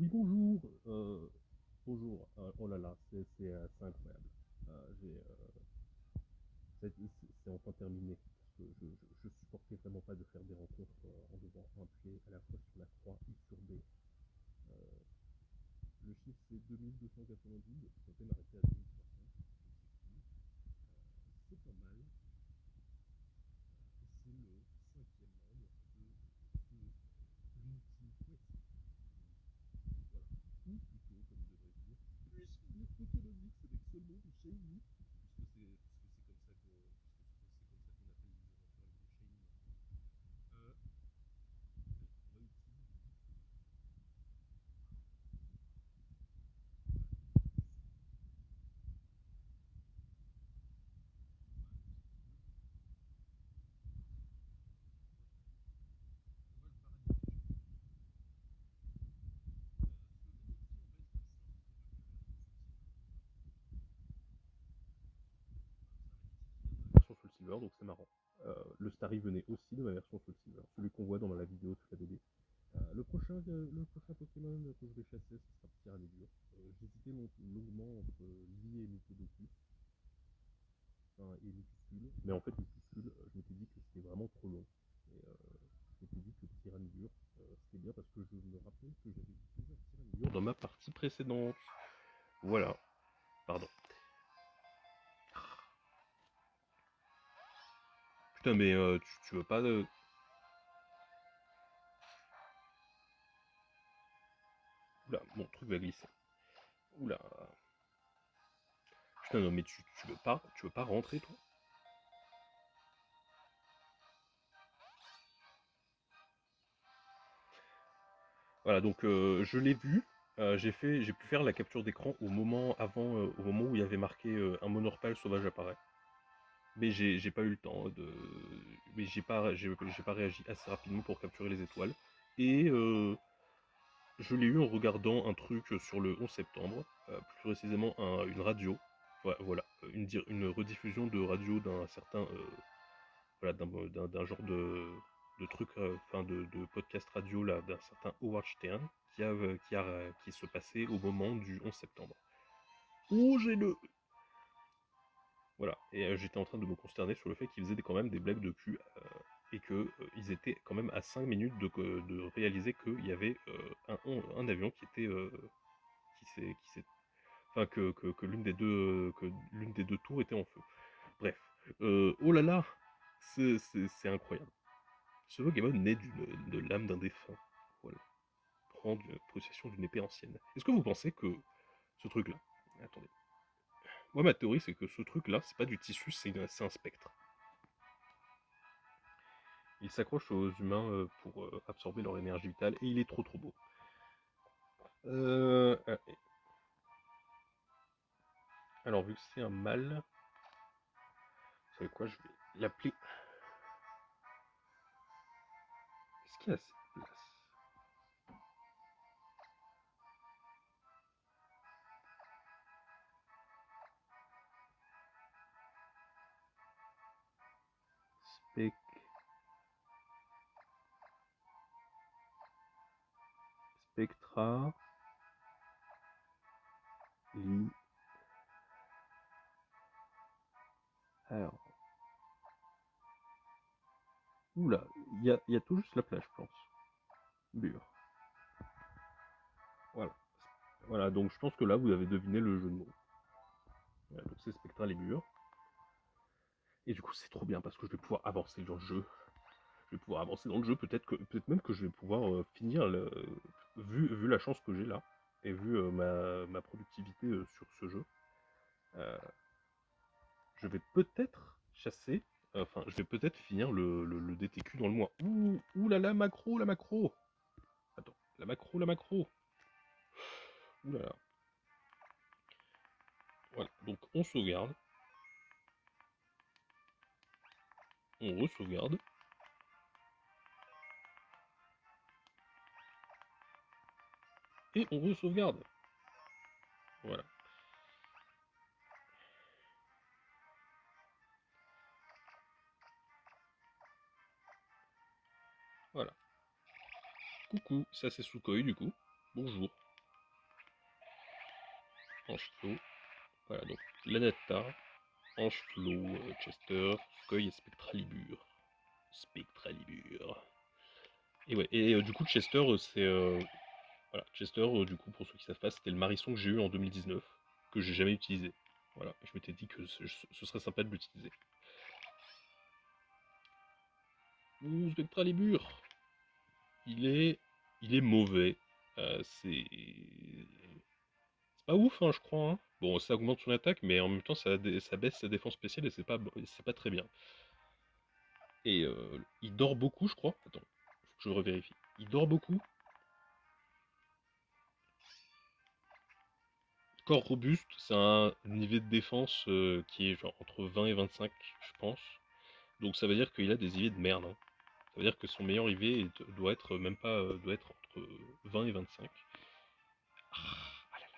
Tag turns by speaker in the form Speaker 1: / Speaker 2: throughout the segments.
Speaker 1: Oui, bonjour. Bonjour. Oh là là, c'est incroyable. J'ai, c'est enfin terminé. Parce que je supportais vraiment pas de faire des rencontres en devant appuyer à la fois sur la croix et sur B. Euh, le chiffre c'est 2292. Je comptais m'arrêter à 2300. C'est pas mal. C'est le cinquième membre de l'ultime quest. Voilà. Ou plutôt, comme je devrais dire, puisque dire Pokémon X avec seulement des Shiny, puisque c'est comme ça qu'on appelle les aventures avec des Shiny maintenant. On va utiliser on va le paralyser. Version Soul Silver, donc c'est marrant. Le Starry venait aussi de ma version Soul Silver, celui qu'on voit dans la vidéo toute la BD. Le prochain Pokémon que je vais chasser, ce sera Tyranidur. J'hésitais longuement entre Lee et Mythodocus, enfin, et Lupuscule, mais en fait Lupuscule, je m'étais dit que c'était vraiment trop long. Et je m'étais dit que Tyranidur, c'était bien parce que je me rappelle que j'avais déjà Tyranidur dans ma partie précédente. Voilà, pardon. Putain, mais tu veux pas de... Oula, mon truc va glisser. Oula. Putain, non, mais tu veux pas rentrer, toi? Voilà, donc je l'ai vu. J'ai pu faire la capture d'écran au moment où il y avait marqué un Monorpal sauvage apparaît. Mais j'ai pas eu le temps de, mais j'ai pas réagi assez rapidement pour capturer les étoiles. Et je l'ai eu en regardant un truc sur le 11 septembre, plus précisément une radio. Voilà, une rediffusion de radio d'un certain, voilà, d'un genre de truc, enfin de podcast radio là, d'un certain Howard Stern qui se passait au moment du 11 septembre. Oh, j'ai le... Voilà, et j'étais en train de me consterner sur le fait qu'ils faisaient quand même des blagues de cul, et qu'ils étaient quand même à 5 minutes de réaliser qu'il y avait un avion qui était... qui s'est... Enfin, que l'une des deux tours était en feu. Bref. Oh là là, c'est incroyable. Ce Pokémon naît de l'âme d'un défunt. Voilà. Prend possession d'une épée ancienne. Est-ce que vous pensez que ce truc-là... Attendez. Moi, ma théorie, c'est que ce truc-là, c'est pas du tissu, c'est un spectre. Il s'accroche aux humains pour absorber leur énergie vitale, et il est trop beau. Ah, alors, vu que c'est un mâle, vous savez quoi, je vais l'appeler... Est-ce qu'il y a assez de place? Spec... Spectra... Li... Alors... Oula, il y a tout juste la plage, je pense. Bure. Voilà. Voilà, donc je pense que là, vous avez deviné le jeu de mots. Voilà, donc c'est Spectral et Bure. Et du coup, c'est trop bien parce que je vais pouvoir avancer dans le jeu. Je vais pouvoir avancer dans le jeu, peut-être même que je vais pouvoir finir, vu la chance que j'ai là, et vu ma productivité sur ce jeu, euh, je vais peut-être chasser, enfin, je vais peut-être finir le DTQ dans le mois. Ouh là là, macro, la macro. Attends, la macro. Ouh là là. Voilà, donc on sauvegarde, on re-sauvegarde, et on re-sauvegarde. Voilà. Voilà. Coucou, ça c'est Sukhoi du coup. Bonjour. Ange-Flot. Voilà, donc Lanata, Ange-Flot, Chester, Scoy et Spectralibur. Spectralibur. Et ouais, et du coup, Chester, c'est. Voilà, Chester, du coup, pour ceux qui savent pas, c'était le Marisson que j'ai eu en 2019, que j'ai jamais utilisé. Voilà, je m'étais dit que ce serait sympa de l'utiliser. Ouh, Spectralibur. Il est mauvais. C'est pas ouf, hein, je crois, hein. Bon, ça augmente son attaque, mais en même temps, ça baisse sa défense spéciale et c'est pas très bien. Et il dort beaucoup, je crois. Attends, faut que je revérifie. Il dort beaucoup. Corps robuste, c'est un niveau de défense qui est genre entre 20 et 25, je pense. Donc ça veut dire qu'il a des IV de merde, hein. Ça veut dire que son meilleur IV doit être même pas doit être entre 20 et 25. Ah là là.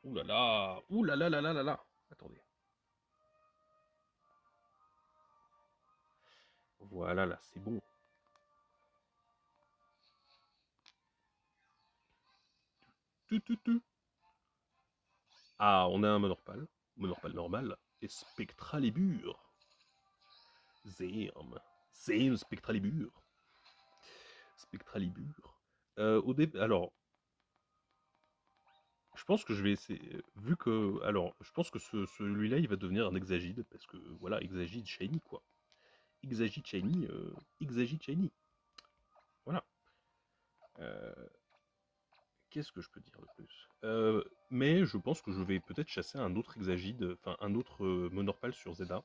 Speaker 1: Ouh là là. Ouh là là là là là là. Attendez. Voilà là, c'est bon. Tu, tu, tu. Ah, on a un Monorpal normal, et Spectralibur. Zerm. Zerm Spectralibur. Spectralibur. Alors, je pense que je vais essayer, vu que, alors, je pense que celui-là, il va devenir un Exagide, parce que, voilà, Exagide Shiny, quoi. Exagide Shiny, Exagide Shiny. Voilà. Euh, Qu'est-ce que je peux dire de plus? Mais je pense que je vais peut-être chasser un autre Exagide, enfin, un autre Monorpal sur Zeda,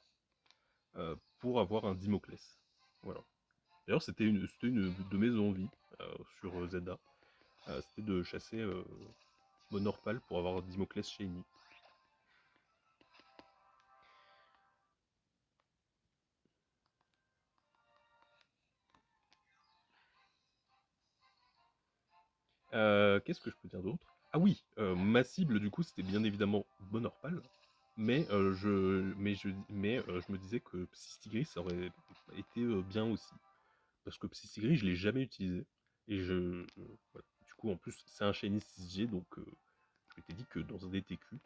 Speaker 1: pour avoir un Dimoclès. Voilà. D'ailleurs, c'était une de mes envies sur Zelda. C'était de chasser Monorpal pour avoir Dimoclès Shiny. Qu'est-ce que je peux dire d'autre? Ah oui, ma cible du coup c'était bien évidemment Monorpal, je me disais que Psystigris ça aurait été bien aussi. Parce que Psystigris je l'ai jamais utilisé. Et voilà. Du coup en plus c'est un Shiny 6G donc je m'étais dit que dans un DTQ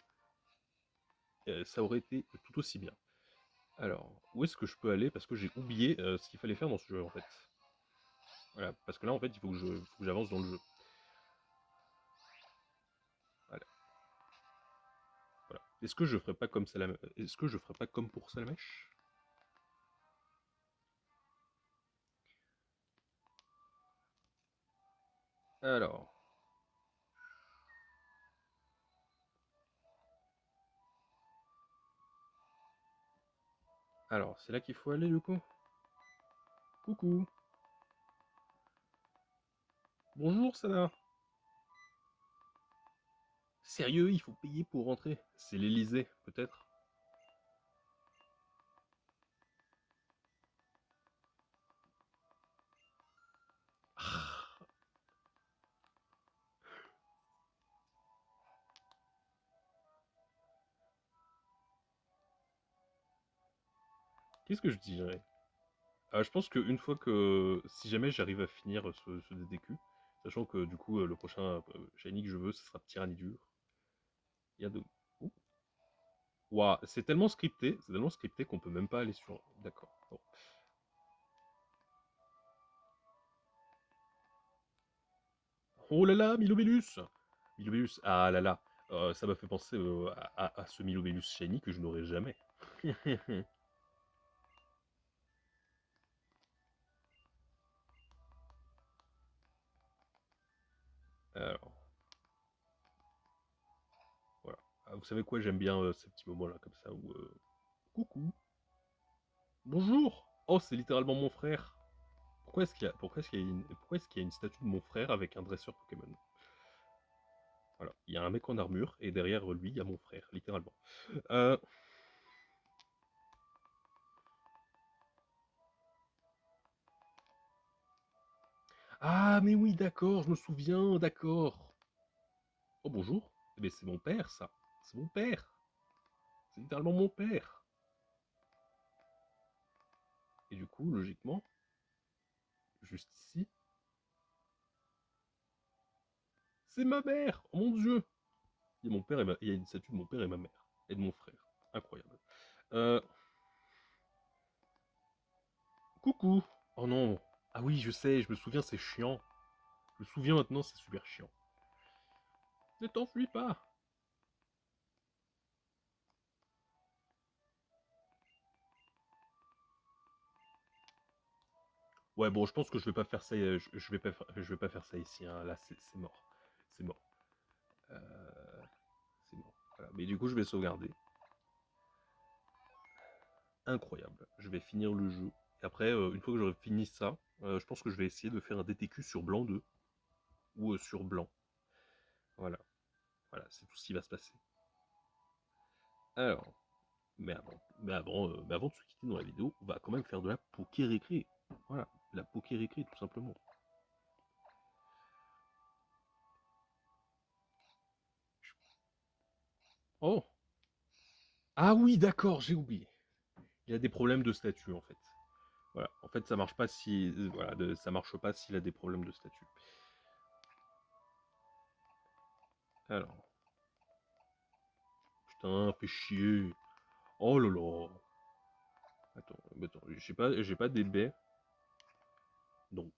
Speaker 1: ça aurait été tout aussi bien. Alors, où est-ce que je peux aller? Parce que j'ai oublié ce qu'il fallait faire dans ce jeu en fait. Voilà, parce que là en fait il faut que j'avance dans le jeu. Voilà. Voilà. Est-ce que je ferais pas comme Est-ce que je ferais pas comme pour Salamèche? Alors. Alors, c'est là qu'il faut aller du coup? Coucou. Bonjour Sana. Sérieux, il faut payer pour rentrer. C'est l'Elysée, peut-être? Ah, qu'est-ce que je dirais? Je pense qu'une fois que... Si jamais j'arrive à finir ce DDQ, sachant que du coup le prochain shiny que je veux, ce sera Tyrannidur. Il y a de... Ouh. Ouah, c'est tellement scripté qu'on peut même pas aller sur... D'accord. Bon. Oh là là, Milobellus! Milobellus, ah là là, ça m'a fait penser à ce Milobellus shiny que je n'aurai jamais. Alors, voilà. Ah, vous savez quoi, j'aime bien ces petits moments-là, comme ça, où... Coucou! Bonjour! Oh, c'est littéralement mon frère! Pourquoi est-ce qu'il y a une statue de mon frère avec un dresseur Pokémon? Voilà, il y a un mec en armure, et derrière lui, il y a mon frère, littéralement. Euh... Ah, mais oui, d'accord, je me souviens, d'accord. Oh, bonjour. Eh bien, c'est mon père, ça. C'est mon père. C'est littéralement mon père. Et du coup, logiquement, juste ici, c'est ma mère. Oh mon Dieu. il y a une statue de mon père et ma mère. Et de mon frère. Incroyable. Euh, Coucou. Oh non. Ah oui, je sais, je me souviens, c'est chiant. Je me souviens maintenant, c'est super chiant. Ne t'enfuis pas. Ouais, bon, je pense que je vais pas faire ça. Je vais pas faire ça ici. Hein. Là, c'est mort. C'est mort. Euh, c'est mort. Voilà. Mais du coup, je vais sauvegarder. Incroyable. Je vais finir le jeu. Et après, une fois que j'aurai fini ça, je pense que je vais essayer de faire un DTQ sur blanc 2 ou sur blanc. Voilà. Voilà, c'est tout ce qui va se passer. Alors, mais avant de se quitter dans la vidéo, on va quand même faire de la poké-récré. Voilà, la poké-récré tout simplement. Oh. Ah oui, d'accord, j'ai oublié. Il a des problèmes de statut en fait. Voilà, en fait ça marche pas si voilà, ça marche pas s'il a des problèmes de statut. Alors, putain, fais chier. Oh là là. Attends, j'ai pas des baies. Non.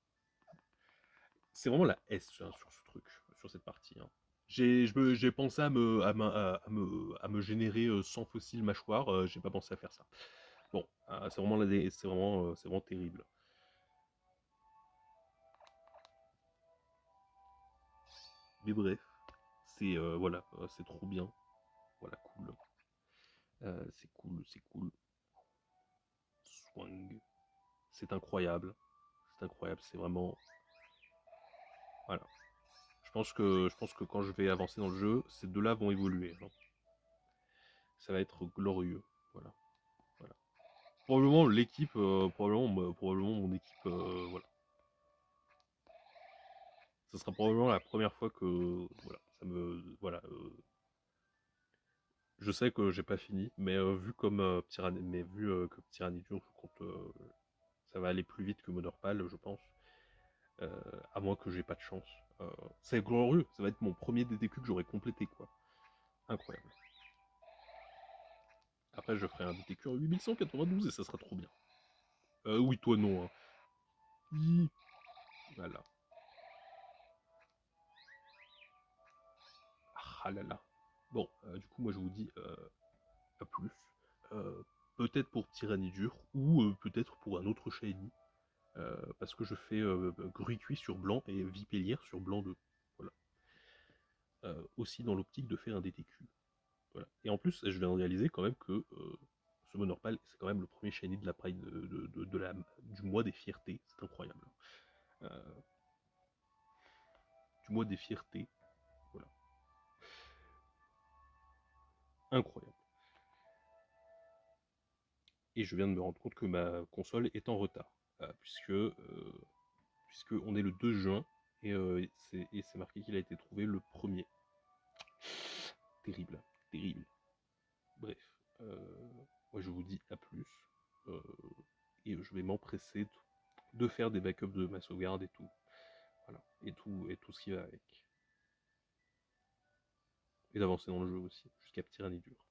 Speaker 1: C'est vraiment la S hein, sur ce truc, sur cette partie. Hein. J'ai pensé à me générer 100 fossiles mâchoires, j'ai pas pensé à faire ça. Bon, c'est vraiment terrible. Mais bref, voilà, c'est trop bien. Voilà, cool. C'est cool, c'est cool. Swang. C'est incroyable. C'est incroyable, c'est vraiment. Voilà. Je pense que quand je vais avancer dans le jeu, ces deux-là vont évoluer. Hein. Ça va être glorieux. Voilà. Voilà. Probablement l'équipe, probablement mon équipe, voilà. Ce sera probablement la première fois que, voilà, voilà. Je sais que j'ai pas fini, mais vu comme mais vu que Tyrannidur, je compte, ça va aller plus vite que Monorpal, je pense. À moins que j'ai pas de chance. C'est glorieux, ça va être mon premier DTQ que j'aurai complété, quoi. Incroyable. Après, je ferai un DTQ en 8192 et ça sera trop bien. Oui, toi non. Hein. Oui. Voilà. Ah là là. Bon, du coup, moi je vous dis à plus. Euh, Peut-être pour Tyrannidur ou peut-être pour un autre shiny. Parce que je fais Gruicui sur blanc et Vipellière sur blanc 2. Voilà. Aussi dans l'optique de faire un DTQ. Voilà. Et en plus, je viens de réaliser quand même que ce Monorpal, c'est quand même le premier shiny de la Pride du mois des fiertés. C'est incroyable. Euh, du mois des fiertés. Voilà. Incroyable. Et je viens de me rendre compte que ma console est en retard. Puisque on est le 2 juin et c'est marqué qu'il a été trouvé le 1er. Terrible, terrible. Bref, moi je vous dis à plus. Euh, et je vais m'empresser de faire des backups de ma sauvegarde et tout. Voilà. Et tout ce qui va avec. Et d'avancer dans le jeu aussi, jusqu'à Tyrannidur.